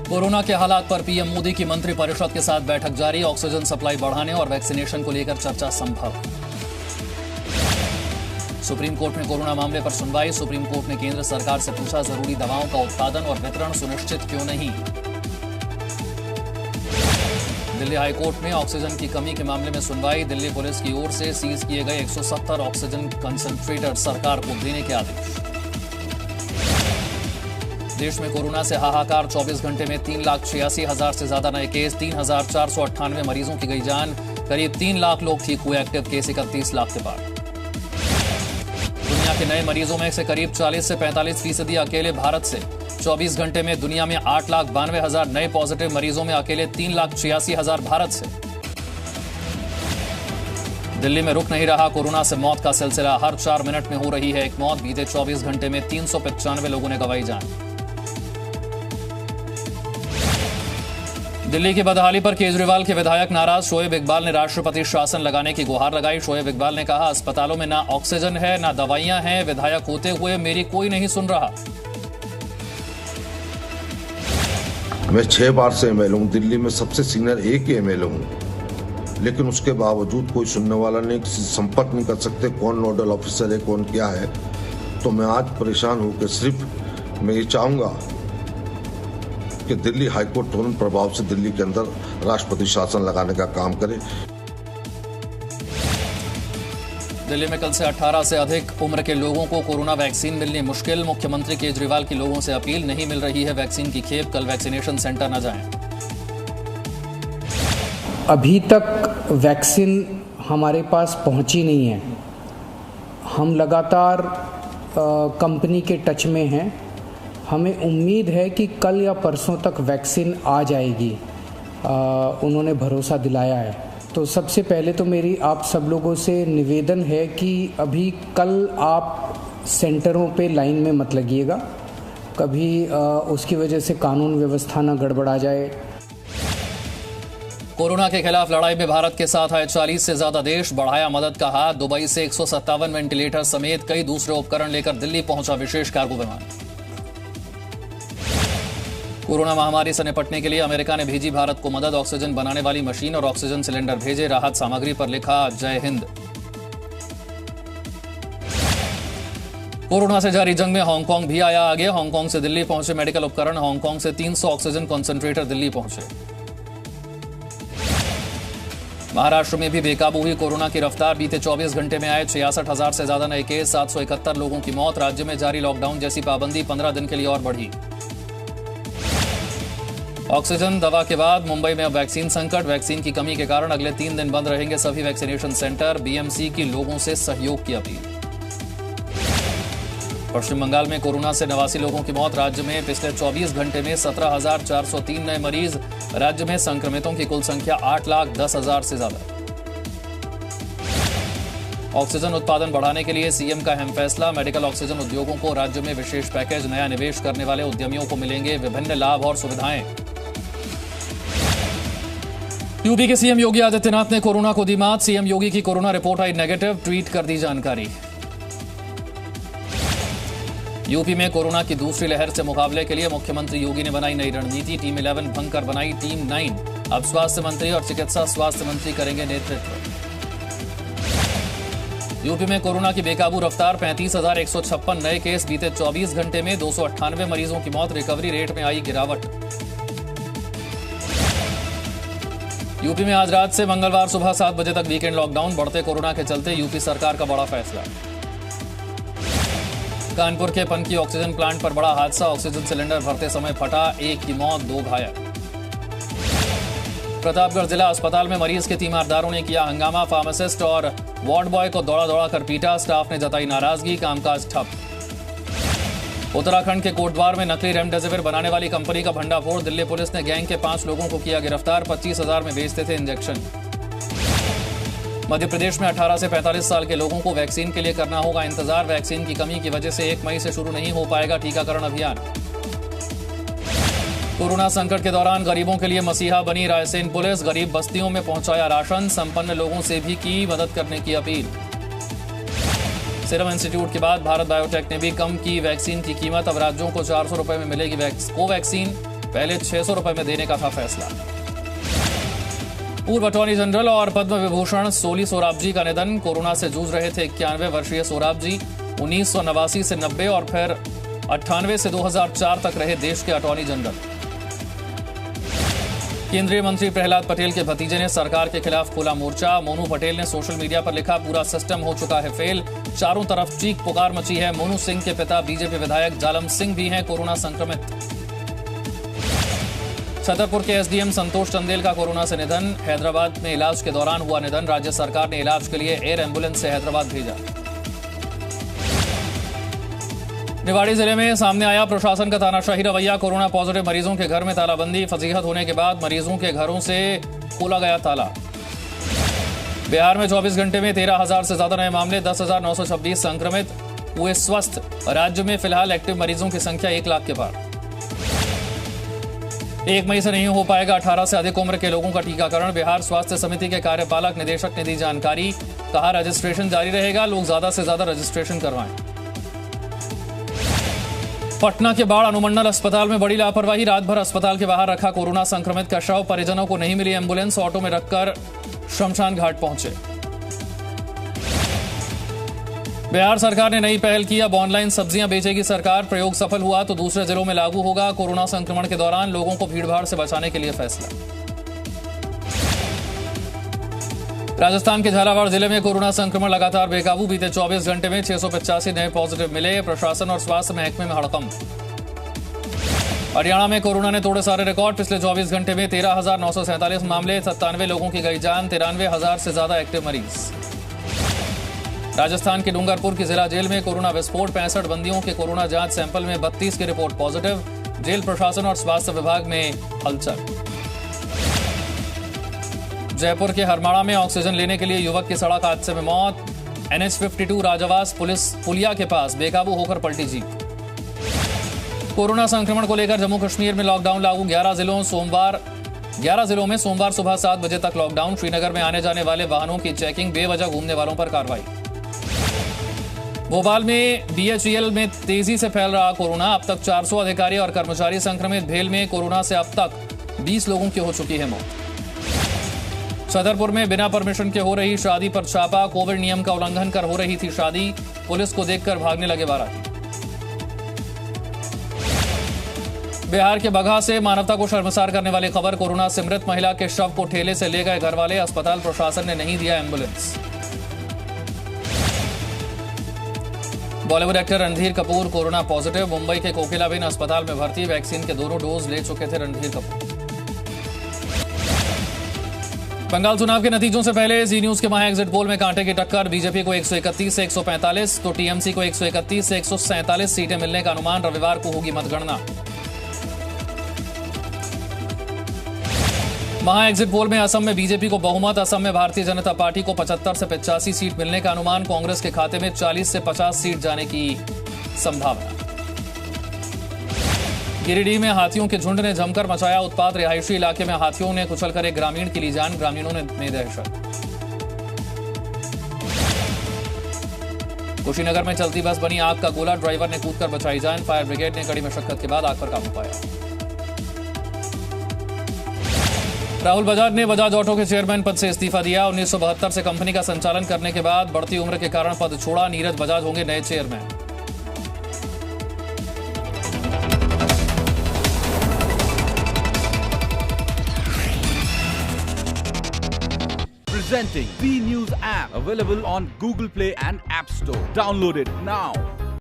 Corona के हालात पर पीएम मोदी की मंत्रिपरिषद के साथ बैठक जारी। ऑक्सीजन सप्लाई बढ़ाने और वैक्सीनेशन को लेकर चर्चा संभव। सुप्रीम कोर्ट में कोरोना मामले पर सुनवाई। सुप्रीम कोर्ट ने केंद्र सरकार से पूछा, जरूरी दवाओं का उत्पादन और वितरण सुनिश्चित क्यों नहीं। दिल्ली हाईकोर्ट में ऑक्सीजन की कमी के मामले में सुनवाई। दिल्ली पुलिस की ओर से सीज किए गए 170 ऑक्सीजन कंसंट्रेटर सरकार को देने के आदेश। देश में कोरोना से हाहाकार। 24 घंटे में 3,86,000 से ज्यादा नए केस। 3,498 मरीजों की गई जान। करीब 3 लाख लोग ठीक हुए। एक्टिव केस 31 लाख के पार। दुनिया के नए मरीजों में से करीब 40 से 45% अकेले भारत से। 24 घंटे में दुनिया में 8,92,000 नए पॉजिटिव मरीजों में अकेले 3,86,000 भारत से। दिल्ली में रुक नहीं रहा कोरोना से मौत का सिलसिला। हर 4 मिनट में हो रही है एक मौत। बीते 24 घंटे में 395 लोगों ने गंवाई जान। दिल्ली की बदहाली पर केजरीवाल के विधायक नाराज। शोएब इकबाल ने राष्ट्रपति शासन लगाने की गुहार लगाई। शोएब इकबाल ने कहा, अस्पतालों में ना ऑक्सीजन है ना दवाइयां हैं। विधायक होते हुए मेरी कोई नहीं सुन रहा। मैं 6 बार से एमएलए हूं। दिल्ली में सबसे सीनियर एक ही एमएलए हूं, लेकिन उसके बावजूद कोई सुनने वाला नहीं, किसी से संपर्क नहीं कर सकते। कौन नोडल ऑफिसर है, कौन क्या है। तो मैं आज परेशान होकर सिर्फ मैं ये चाहूंगा कि दिल्ली हाईकोर्ट तुरंत प्रभाव से दिल्ली के अंदर राष्ट्रपति शासन लगाने का काम करे। दिल्ली में कल से 18 से अधिक उम्र के लोगों को कोरोना वैक्सीन मिलनी मुश्किल। मुख्यमंत्री केजरीवाल की लोगों से अपील, नहीं मिल रही है वैक्सीन की खेप। कल वैक्सीनेशन सेंटर न जाएं। अभी तक वैक्सीन हमारे पास पहुंची नहीं है। हम लगातार कंपनी के टच में हैं। हमें उम्मीद है कि कल या परसों तक वैक्सीन आ जाएगी। उन्होंने भरोसा दिलाया है। तो सबसे पहले तो मेरी आप सब लोगों से निवेदन है कि अभी कल आप सेंटरों पे लाइन में मत लगिएगा। कभी उसकी वजह से कानून व्यवस्था ना गड़बड़ा जाए। कोरोना के खिलाफ लड़ाई में भारत के साथ आए 40 से ज्यादा देश। बढ़ाया मदद का हाथ। दुबई से 157 वेंटिलेटर समेत कई दूसरे उपकरण लेकर दिल्ली पहुंचा विशेष कार्गो विमान। कोरोना महामारी से निपटने के लिए अमेरिका ने भेजी भारत को मदद। ऑक्सीजन बनाने वाली मशीन और ऑक्सीजन सिलेंडर भेजे। राहत सामग्री पर लिखा, जय हिंद। कोरोना से जारी जंग में हांगकांग भी आया आगे। हांगकांग से दिल्ली पहुंचे मेडिकल उपकरण। हांगकांग से 300 ऑक्सीजन कंसंट्रेटर दिल्ली पहुंचे। महाराष्ट्र में भी बेकाबू हुई कोरोना की रफ्तार। बीते 24 घंटे में आए 66,000 से ज्यादा नए केस। 771 लोगों की मौत। राज्य में जारी लॉकडाउन जैसी पाबंदी 15 दिन के लिए और बढ़ी। ऑक्सीजन दवा के बाद मुंबई में अब वैक्सीन संकट। वैक्सीन की कमी के कारण अगले 3 दिन बंद रहेंगे सभी वैक्सीनेशन सेंटर। बीएमसी की लोगों से सहयोग की अपील। पश्चिम बंगाल में कोरोना से 89 लोगों की मौत। राज्य में पिछले 24 घंटे में 17,403 नए मरीज। राज्य में संक्रमितों की कुल संख्या 8,10,000 से ज्यादा। ऑक्सीजन उत्पादन बढ़ाने के लिए सीएम का अहम फैसला। मेडिकल ऑक्सीजन उद्योगों को राज्य में विशेष पैकेज। नया निवेश करने वाले उद्यमियों को मिलेंगे विभिन्न लाभ और सुविधाएं। यूपी के सीएम योगी आदित्यनाथ ने कोरोना को दी मात। सीएम योगी की कोरोना रिपोर्ट आई नेगेटिव। ट्वीट कर दी जानकारी। यूपी में कोरोना की दूसरी लहर से मुकाबले के लिए मुख्यमंत्री योगी ने बनाई नई रणनीति। टीम 11 भंग कर बनाई टीम 9। अब स्वास्थ्य मंत्री और चिकित्सा स्वास्थ्य मंत्री करेंगे नेतृत्व। यूपी में कोरोना की बेकाबू रफ्तार। 35,156 नए केस। बीते 24 घंटे में 298 मरीजों की मौत। रिकवरी रेट में आई गिरावट। यूपी में आज रात से मंगलवार सुबह 7 बजे तक वीकेंड लॉकडाउन। बढ़ते कोरोना के चलते यूपी सरकार का बड़ा फैसला। कानपुर के पनकी ऑक्सीजन प्लांट पर बड़ा हादसा। ऑक्सीजन सिलेंडर भरते समय फटा। 1 की मौत, 2 घायल। प्रतापगढ़ जिला अस्पताल में मरीज के तीमारदारों ने किया हंगामा। फार्मासिस्ट और वार्ड बॉय को दौड़ा दौड़ा कर पीटा। स्टाफ ने जताई नाराजगी। कामकाज ठप। उत्तराखंड के कोटद्वार में नकली रेमडेसिविर बनाने वाली कंपनी का भंडाफोड़। दिल्ली पुलिस ने गैंग के 5 लोगों को किया गिरफ्तार। 25,000 में बेचते थे इंजेक्शन। मध्य प्रदेश में 18 से 45 साल के लोगों को वैक्सीन के लिए करना होगा इंतजार। वैक्सीन की कमी की वजह से 1 मई से शुरू नहीं हो पाएगा टीकाकरण अभियान। कोरोना संकट के दौरान गरीबों के लिए मसीहा बनी रायसेन पुलिस। गरीब बस्तियों में पहुंचाया राशन। संपन्न लोगों से भी की मदद करने की अपील। सीरम इंस्टीट्यूट के बाद भारत बायोटेक ने भी कम की वैक्सीन की कीमत। अब राज्यों को 400 रुपए में मिलेगी कोवैक्सीन। पहले 600 रुपए में देने का था फैसला। पूर्व अटॉर्नी जनरल और पद्म विभूषण सोली सोराबजी का निधन। कोरोना से जूझ रहे थे 91 वर्षीय सोराबजी 1989 से 90 और फिर 98 से 2004 तक रहे देश के अटॉर्नी जनरल। केंद्रीय मंत्री प्रहलाद पटेल के भतीजे ने सरकार के खिलाफ खोला मोर्चा। मोनू पटेल ने सोशल मीडिया पर लिखा, पूरा सिस्टम हो चुका है फेल। चारों तरफ चीख पुकार मची है। मोनू सिंह के पिता बीजेपी विधायक जालम सिंह भी हैं कोरोना संक्रमित। छतरपुर के एसडीएम संतोष चंदेल का कोरोना से निधन। हैदराबाद में इलाज के दौरान हुआ निधन। राज्य सरकार ने इलाज के लिए एयर एम्बुलेंस से हैदराबाद भेजा। निवाड़ी जिले में सामने आया प्रशासन का तानाशाही रवैया। कोरोना पॉजिटिव मरीजों के घर में तालाबंदी। फजीहत होने के बाद मरीजों के घरों से खोला गया ताला। बिहार में 24 घंटे में 13,000 से ज्यादा नए मामले, 10,926 संक्रमित हुए स्वस्थ। राज्य में फिलहाल एक्टिव मरीजों की संख्या 1 लाख के पार। 1 मई से नहीं हो पाएगा 18 से अधिक उम्र के लोगों का टीकाकरण। बिहार स्वास्थ्य समिति के कार्यपालक निदेशक ने दी जानकारी। कहा, रजिस्ट्रेशन जारी रहेगा, लोग ज्यादा से ज्यादा रजिस्ट्रेशन करवाएं। पटना के बाढ़ अनुमंडल अस्पताल में बड़ी लापरवाही। रात भर अस्पताल के बाहर रखा कोरोना संक्रमित का शव। परिजनों को नहीं मिली एम्बुलेंस। ऑटो में रखकर शमशान घाट पहुंचे। बिहार सरकार ने नई पहल की। अब ऑनलाइन सब्जियां बेचेगी सरकार। प्रयोग सफल हुआ तो दूसरे जिलों में लागू होगा। कोरोना संक्रमण के दौरान लोगों को भीड़भाड़ से बचाने के लिए फैसला। राजस्थान के झालावाड़ जिले में कोरोना संक्रमण लगातार बेकाबू। बीते 24 घंटे में 685 नए पॉजिटिव मिले। प्रशासन और स्वास्थ्य महकमे में हड़कंप। हरियाणा में कोरोना ने तोड़े सारे रिकॉर्ड। पिछले 24 घंटे में 13,947 मामले, 97 लोगों की गई जान, 93,000 से ज्यादा एक्टिव मरीज। राजस्थान के डूंगरपुर की जिला जेल में कोरोना विस्फोट। 65 बंदियों के कोरोना जांच सैंपल में 32 की रिपोर्ट पॉजिटिव। जेल प्रशासन और स्वास्थ्य विभाग में हलचल। जयपुर के हरमाड़ा में ऑक्सीजन लेने के लिए युवक की सड़क हादसे में मौत। NH52 राजावास पुलिस पुलिया के पास बेकाबू होकर पलटी जीप। कोरोना संक्रमण को लेकर जम्मू कश्मीर में लॉकडाउन लागू। 11 जिलों में सोमवार सुबह 7 बजे तक लॉकडाउन। श्रीनगर में आने जाने वाले वाहनों की चेकिंग। बेवजह घूमने वालों पर कार्रवाई। भोपाल में BHEL में तेजी से फैल रहा कोरोना। अब तक 400 अधिकारी और कर्मचारी संक्रमित। भेल में कोरोना से अब तक 20 लोगों की हो चुकी है मौत। छतरपुर में बिना परमिशन के हो रही शादी पर छापा। कोविड नियम का उल्लंघन कर हो रही थी शादी। पुलिस को देखकर भागने लगे बाराती। बिहार के बगहा से मानवता को शर्मसार करने वाली खबर। कोरोना से मृत महिला के शव को ठेले से ले गए घरवाले। अस्पताल प्रशासन ने नहीं दिया ambulance. Bollywood actor Randhir Kapoor corona positive. Mumbai के कोकिलाबेन अस्पताल में भर्ती। वैक्सीन के दोनों डोज ले चुके थे रणधीर कपूर। बंगाल चुनाव के नतीजों से पहले जी न्यूज के महा एग्जिट पोल में कांटे की टक्कर। बीजेपी को 131 से 145 तो टीएमसी को 131 से 147 सीटें मिलने का अनुमान। रविवार को होगी मतगणना। महा एग्जिट पोल में असम में बीजेपी को बहुमत। असम में भारतीय जनता पार्टी को 75 से 85 सीट मिलने का अनुमान। कांग्रेस के खाते में 40 से 50 सीट जाने की संभावना। गिरिडीह में हाथियों के झुंड ने जमकर मचाया उत्पात। रिहायशी इलाके में हाथियों ने कुचलकर एक ग्रामीण की ली जान। ग्रामीणों ने दहशत। कुशीनगर में चलती बस बनी आग का गोला। ड्राइवर ने कूदकर बचाई जान। फायर ब्रिगेड ने कड़ी मशक्कत के बाद आग पर काबू पाया। राहुल बजाज ने बजाज ऑटो के चेयरमैन पद से इस्तीफा दिया। 1972 से कंपनी का संचालन करने के बाद बढ़ती उम्र के कारण पद छोड़ा। नीरज बजाज होंगे नए chairman. Presenting B News app, available on Google Play and App Store. Download it now.